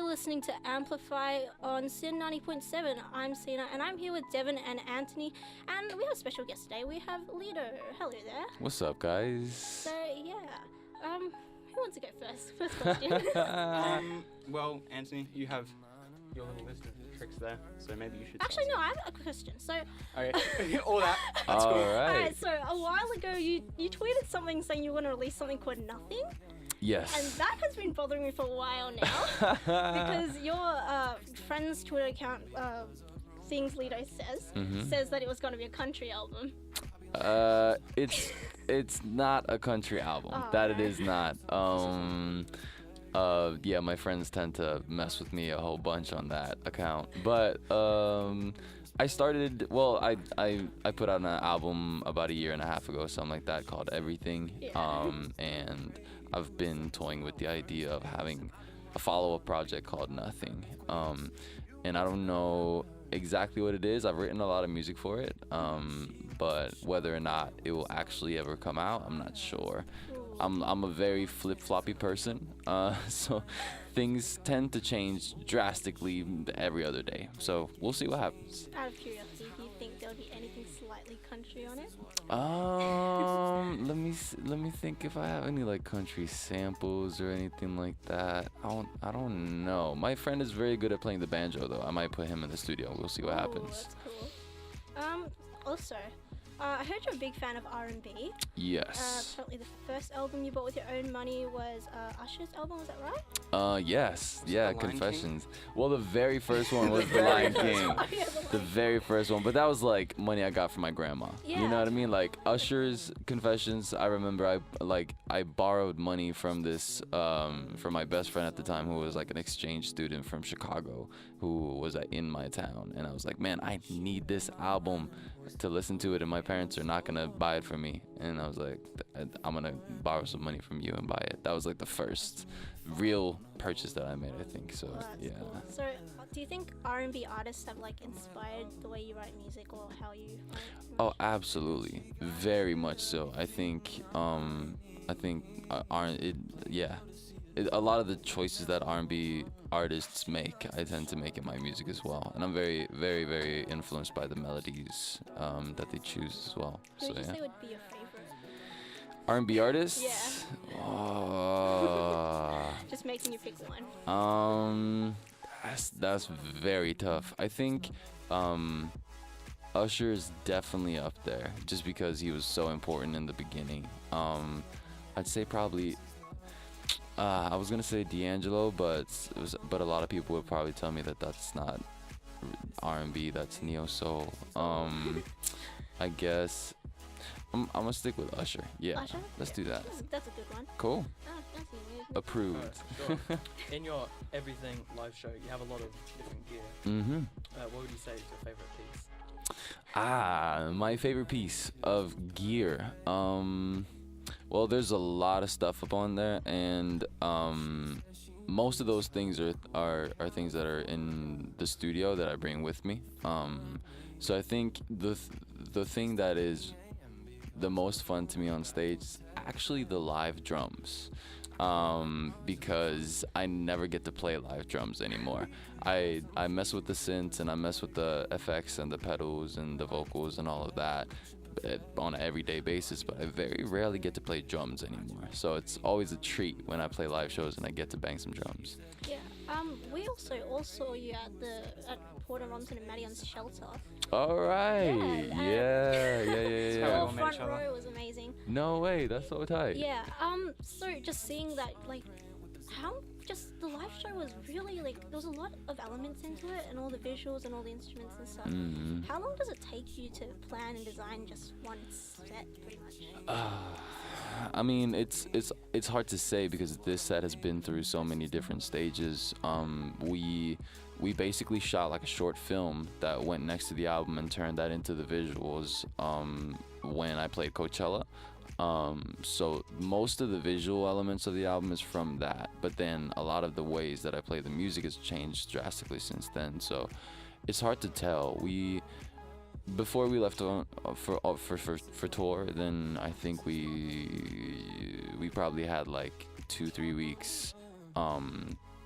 listening to Amplify on Sin 90.7. I'm Xyna, and I'm here with Devon and Antony, and we have a special guest today. We have Lido. Hello there. What's up, guys? So, yeah, who wants to go first? First question. Well, Anthony, you have your little list of tricks there, so maybe you should Actually, start. no, I have a question. So, Okay, all that. That's cool. Alright, so a while ago, you tweeted something saying you want to release something called Nothing. Yes. And that has been bothering me for a while now because your friend's Twitter account, Things Lido says that it was going to be a country album. It's not a country album. Oh, that okay. it is not. Yeah, my friends tend to mess with me a whole bunch on that account. But I started. Well, I put out an album about a year and a half ago, something like that, called Everything. Yeah. And I've been toying with the idea of having a follow-up project called Nothing. And I don't know exactly what it is. I've written a lot of music for it, but whether or not it will actually ever come out, I'm not sure. I'm a very flip-floppy person, so things tend to change drastically every other day. So we'll see what happens. Out of curiosity, do you think there'll be anything slightly country on it? Let me think if I have any like country samples or anything like that. I don't know. My friend is very good at playing the banjo though. I might put him in the studio. We'll see what happens. That's cool. Also, I heard you're a big fan of R&B. Yes. Apparently the first album you bought with your own money was Usher's album, was that right? Yes. Was it Yeah, The Lion Confessions. Well, the very first one was The Lion King. Oh, yeah, The The Lion very first one, but that was like money I got from my grandma. Yeah. You know what I mean? Like Usher's Confessions. I remember I borrowed money from this from my best friend at the time, who was like an exchange student from Chicago, who was in my town, and I was like, man, I need this album to listen to it, and my parents are not gonna buy it for me. And I was like, I'm gonna borrow some money from you and buy it. That was like the first real purchase that I made, I think. So That's yeah. cool. So, do you think R&B artists have like inspired the way you write music or how you write music? Oh, absolutely, very much so. I think a lot of the choices that R&B artists make, I tend to make in my music as well, and I'm very, very, very influenced by the melodies that they choose as well. Who So would you yeah. say would be your favorite? R&B artists? Yeah. Just making you pick one. That's very tough. I think Usher is definitely up there, just because he was so important in the beginning. I'd say probably. I was gonna say D'Angelo, but a lot of people would probably tell me that that's not R&B, that's neo soul. I guess I'm gonna stick with Usher. Yeah, Usher? let's do that. That's a good one. Cool. Oh, that's easy. Approved. Sure. In your Everything live show, you have a lot of different gear. Mhm. What would you say is your favorite piece? My favorite piece of gear. Well, there's a lot of stuff up on there, and most of those things are things that are in the studio that I bring with me. So I think the thing that is the most fun to me on stage is actually the live drums. Because I never get to play live drums anymore. I mess with the synths and I mess with the effects and the pedals and the vocals and all of that on an everyday basis, but I very rarely get to play drums anymore. So it's always a treat when I play live shows and I get to bang some drums. Yeah. We also saw you at Port of Ronson and Madion's shelter. All right. Yeah. how Your we met front each other. row was amazing. No way. That's so tight. Yeah. So just seeing that, like, how just the live show was really like there was a lot of elements into it, and all the visuals and all the instruments and stuff. Mhm. How long does it take you to plan and design just one set, pretty much? I mean, it's hard to say because this set has been through so many different stages. We basically shot like a short film that went next to the album and turned that into the visuals when I played Coachella. So most of the visual elements of the album is from that, but then a lot of the ways that I play the music has changed drastically since then. So it's hard to tell. Before we left for tour, then I think we probably had like 2-3 weeks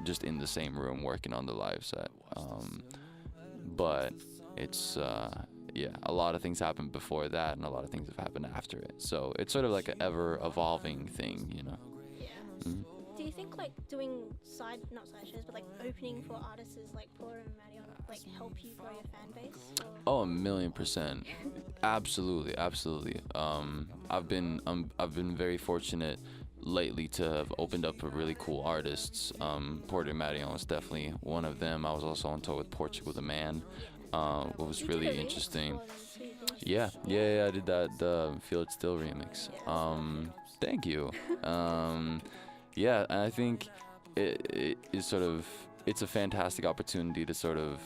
just in the same room working on the live set. But it's yeah, a lot of things happened before that, and a lot of things have happened after it. So it's sort of like an ever-evolving thing, you know. Yeah. Mhm. Do you think like doing not side shows, but like opening for artists like Porter and Marion like help you grow your fan base? Or? Oh, 1,000,000%. Absolutely, absolutely. I've been very fortunate lately to have opened up for really cool artists. Porter and Marion was definitely one of them. I was also on tour with Portugal the Man. What was You really did a remix interesting. for them too, didn't you? Yeah, I did that Feel It Still remix. Thank you. Yeah, and I think it is sort of, it's a fantastic opportunity to sort of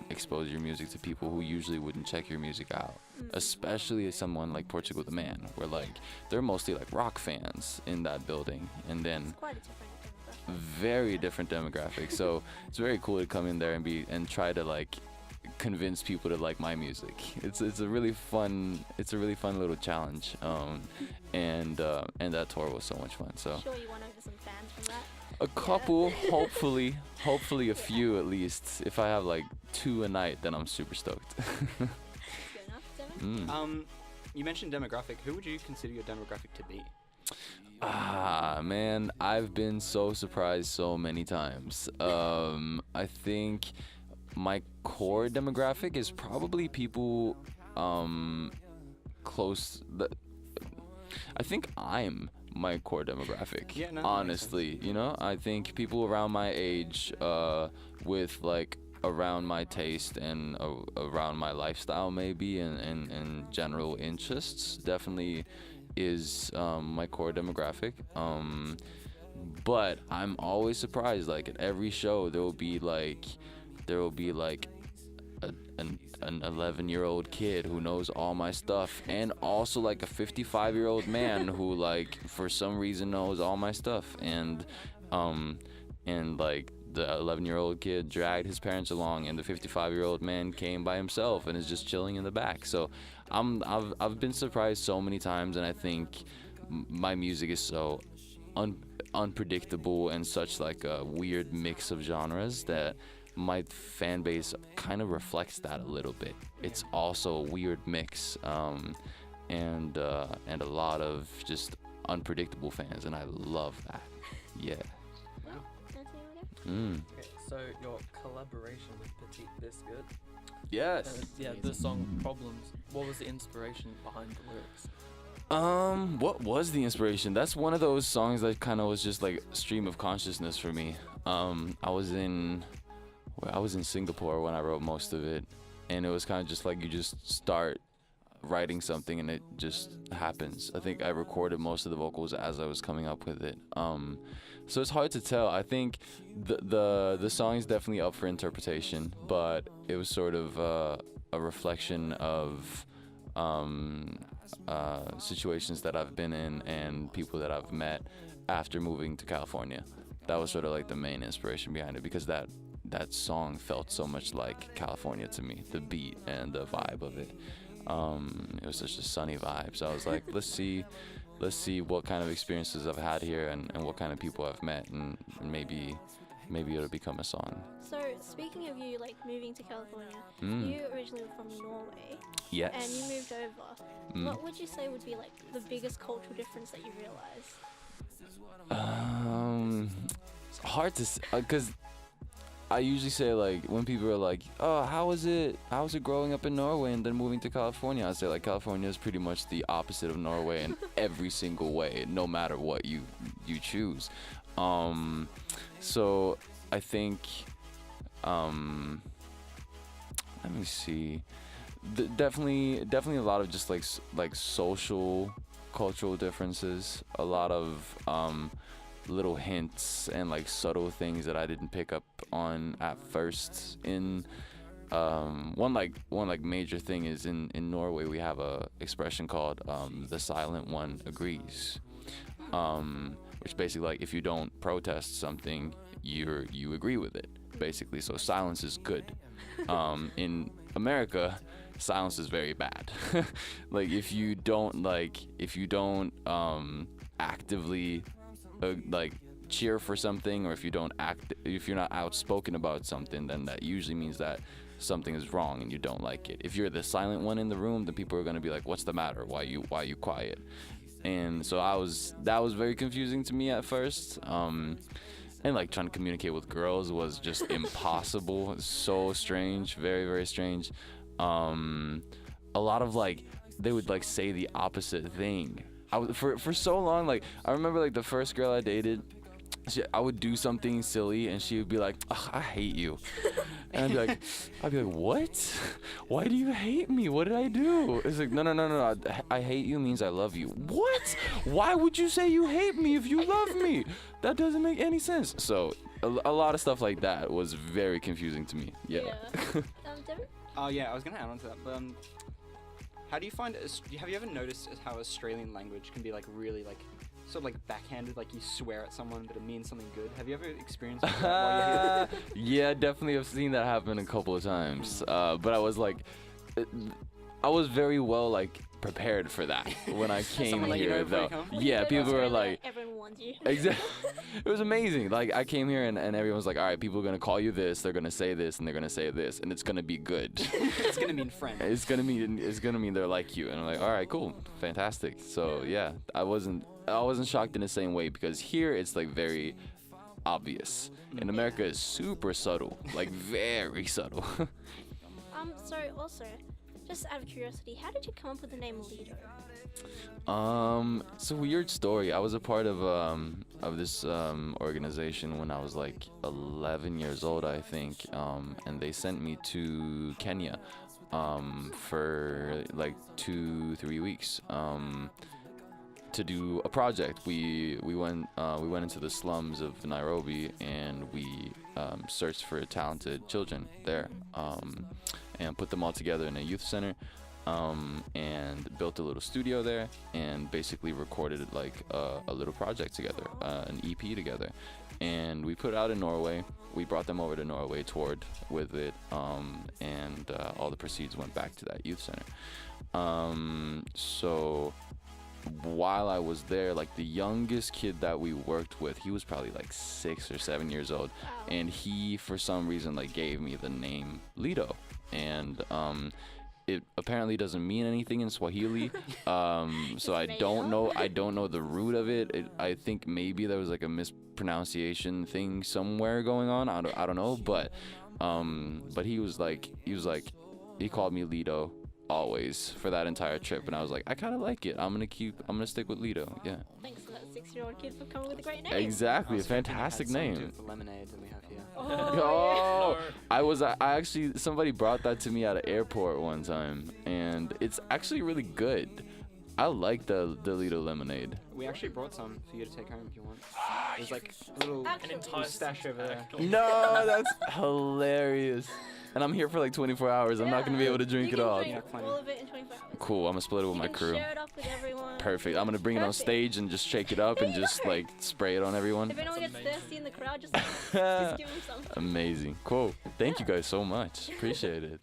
expose your music to people who usually wouldn't check your music out, especially as someone like Portugal the Man, where like they're mostly like rock fans in that building, and then It's quite a different demographic. very different demographic. So it's very cool to come in there and try to like convince people to like my music. It's a really fun little challenge. And that tour was so much fun. So Sure, you won over some fans from that. a couple, hopefully a few at least. If I have like 2 a night, then I'm super stoked. That's good enough, Devon. You mentioned demographic. Who would you consider your demographic to be? Man, I've been so surprised so many times. I think my core demographic is probably people close. I think I'm my core demographic. Yeah, no, that makes honestly, you know, I think people around my age, with like around my taste and around my lifestyle maybe, and general interests definitely is my core demographic. But I'm always surprised, like at every show there will be like an 11-year-old kid who knows all my stuff, and also like a 55-year-old man who like for some reason knows all my stuff, and like the 11-year-old kid dragged his parents along, and the 55-year-old man came by himself and is just chilling in the back. So I've been surprised so many times, and I think my music is so unpredictable and such like a weird mix of genres that my fan base kind of reflects that a little bit. It's also a weird mix, and a lot of just unpredictable fans, and I love that. Yeah. Wow. Mm. Okay, so your collaboration with Petite Biscuit, Yes. yeah, the song Problems. What was the inspiration behind the lyrics? What was the inspiration? That's one of those songs that kind of was just like stream of consciousness for me. I was in Singapore when I wrote most of it, and it was kind of just like you just start writing something and it just happens. I think I recorded most of the vocals as I was coming up with it. So it's hard to tell. I think the song is definitely up for interpretation, but it was sort of a reflection of situations that I've been in and people that I've met after moving to California. That was sort of like the main inspiration behind it, because that song felt so much like California to me, the beat and the vibe of it. It was such a sunny vibe. So I was like, let's see what kind of experiences I've had here and what kind of people I've met, and maybe it'll become a song. So speaking of you like moving to California, you originally were from Norway. Yes. And you moved over. What would you say would be like the biggest cultural difference that you realized? It's hard to say, because I usually say, like, when people are like, oh, how was it growing up in Norway and then moving to California? I say, like, California is pretty much the opposite of Norway in every single way, no matter what you choose. So I think, let me see, definitely a lot of just like social, cultural differences, a lot of little hints and like subtle things that I didn't pick up on at first. In one major thing is in Norway we have a expression called the silent one agrees, which basically, like, if you don't protest something, you agree with it, basically. So silence is good. In America, silence is very bad. Like, if you don't actively like cheer for something, or if you're not outspoken about something, then that usually means that something is wrong and you don't like it. If you're the silent one in the room, then people are gonna be like, "What's the matter? Why you quiet?" And so that was very confusing to me at first. And like trying to communicate with girls was just impossible. So strange, very, very strange. A lot of like, they would like say the opposite thing. For so long, like I remember like the first girl I dated, I would do something silly and she would be like, "Ugh, I hate you." And I'd be like, "What? Why do you hate me? What did I do?" It's like, no. I hate you means I love you. What? Why would you say you hate me if you love me? That doesn't make any sense. So a lot of stuff like that was very confusing to me. Yeah. Devon? Oh yeah, I was gonna add on to that. But how do you find? Have you ever noticed how Australian language can be like really like sort of like backhanded? Like you swear at someone, but it means something good. Have you ever experienced that while you're here? Yeah, definitely. I've seen that happen a couple of times. But I was like, I was very well like prepared for that when I came Someone let you know here, before you though. come? Yeah, people were Australia, like, everyone wants you. exactly. It was amazing. Like I came here and everyone's like, "All right, people are gonna call you this. They're gonna say this, and they're gonna say this, and it's gonna be good." It's gonna mean friend. It's gonna mean they're like you, and I'm like, "All right, cool, fantastic." So yeah, I wasn't shocked in the same way, because here it's like very obvious. In America, it's super subtle, like very subtle. So also, just out of curiosity, how did you come up with the name Lido? It's a weird story. I was a part of this organization when I was like 11 years old, I think, and they sent me to Kenya for like 2-3 weeks to do a project. We went into the slums of Nairobi, and we searched for talented children there, and put them all together in a youth center. And built a little studio there, and basically recorded like a little project together, an EP together, and we put it out in Norway. We brought them over to Norway, toured with it, and all the proceeds went back to that youth center. So while I was there, like the youngest kid that we worked with, he was probably like 6 or 7 years old, and he for some reason like gave me the name Lido, and it apparently doesn't mean anything in Swahili, so I don't know the root of it. I think maybe there was like a mispronunciation thing somewhere going on. I don't know, but he called me Lido always for that entire trip, and I was like, I kind of like it. I'm gonna stick with Lido. Yeah. Thanks to that 6-year-old kid for coming with a great name. Exactly, a fantastic name. With the lemonade that we have here. Oh, I actually, somebody brought that to me at an airport one time, and it's actually really good. I like the Lido lemonade. We actually brought some for you to take home if you want. There's like a little Actually, stash over there. No, that's hilarious. And I'm here for like 24 hours. I'm not gonna be able to drink you it can all. Drink all of it in 24 hours. Cool. I'm gonna split it with You my can crew. share it up with everyone. Perfect. I'm gonna bring it on stage and just shake it up and just like spray it on everyone. If anyone gets thirsty in the crowd, just give them some. Amazing. Cool. Thank you guys so much. Appreciate it.